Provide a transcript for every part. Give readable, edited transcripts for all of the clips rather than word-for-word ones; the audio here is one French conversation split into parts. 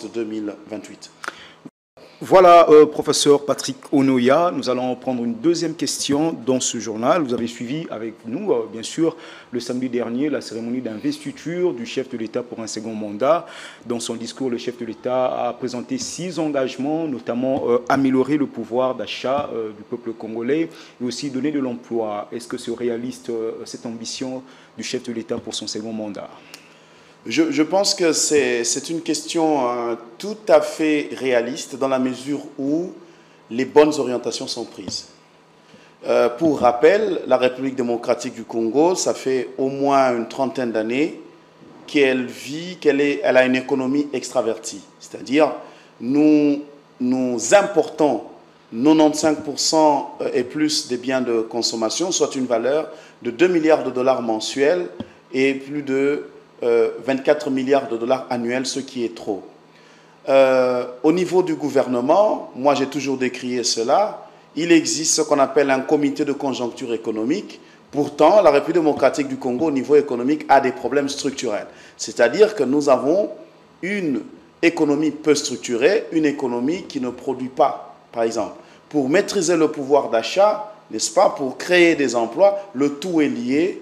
de 2028. Voilà, professeur Patrick Onoya, nous allons prendre une deuxième question dans ce journal. Vous avez suivi avec nous, bien sûr, le samedi dernier, la cérémonie d'investiture du chef de l'État pour un second mandat. Dans son discours, le chef de l'État a présenté 6 engagements, notamment améliorer le pouvoir d'achat du peuple congolais et aussi donner de l'emploi. Est-ce que c'est réaliste, cette ambition du chef de l'État pour son second mandat ? Je pense que c'est une question tout à fait réaliste dans la mesure où les bonnes orientations sont prises. Pour rappel, la République démocratique du Congo, ça fait au moins une trentaine d'années qu'elle a une économie extravertie. C'est-à-dire, nous importons 95% et plus des biens de consommation, soit une valeur de 2 milliards de dollars mensuels et plus de 24 milliards de dollars annuels, ce qui est trop. Au niveau du gouvernement, moi j'ai toujours décrié cela, il existe ce qu'on appelle un comité de conjoncture économique. Pourtant, la République démocratique du Congo, au niveau économique, a des problèmes structurels. C'est-à-dire que nous avons une économie peu structurée, une économie qui ne produit pas, par exemple. Pour maîtriser le pouvoir d'achat, n'est-ce pas, pour créer des emplois, le tout est lié,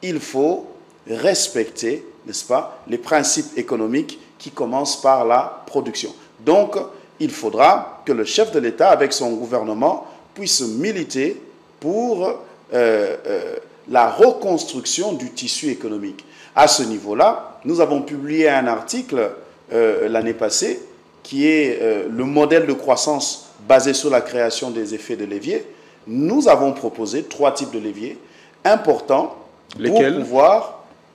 il faut respecter, n'est-ce pas, les principes économiques qui commencent par la production. Donc, il faudra que le chef de l'État, avec son gouvernement, puisse militer pour la reconstruction du tissu économique. À ce niveau-là, nous avons publié un article l'année passée qui est le modèle de croissance basé sur la création des effets de levier. Nous avons proposé 3 types de leviers importants. Lesquels ? Pour pouvoir...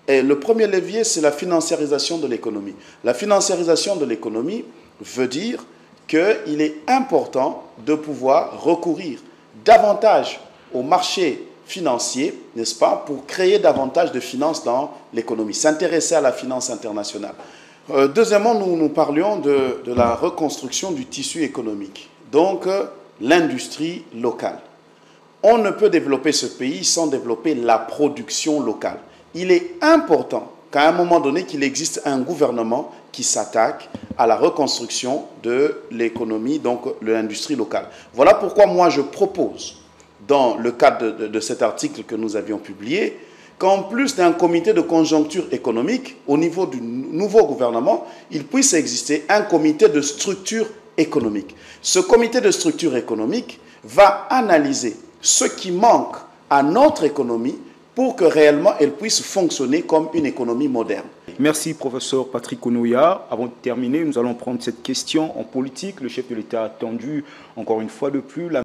Et le premier levier, c'est la financiarisation de l'économie. La financiarisation de l'économie veut dire qu'il est important de pouvoir recourir davantage au marché financier, n'est-ce pas, pour créer davantage de finances dans l'économie, s'intéresser à la finance internationale. Deuxièmement, nous parlions de la reconstruction du tissu économique, donc l'industrie locale. On ne peut développer ce pays sans développer la production locale. Il est important qu'à un moment donné, qu'il existe un gouvernement qui s'attaque à la reconstruction de l'économie, donc de l'industrie locale. Voilà pourquoi moi je propose, dans le cadre de cet article que nous avions publié, qu'en plus d'un comité de conjoncture économique, au niveau du nouveau gouvernement, il puisse exister un comité de structure économique. Ce comité de structure économique va analyser ce qui manque à notre économie pour que réellement elle puisse fonctionner comme une économie moderne. Merci, professeur Patrick Onoya. Avant de terminer, nous allons prendre cette question en politique. Le chef de l'État a attendu, encore une fois de plus, la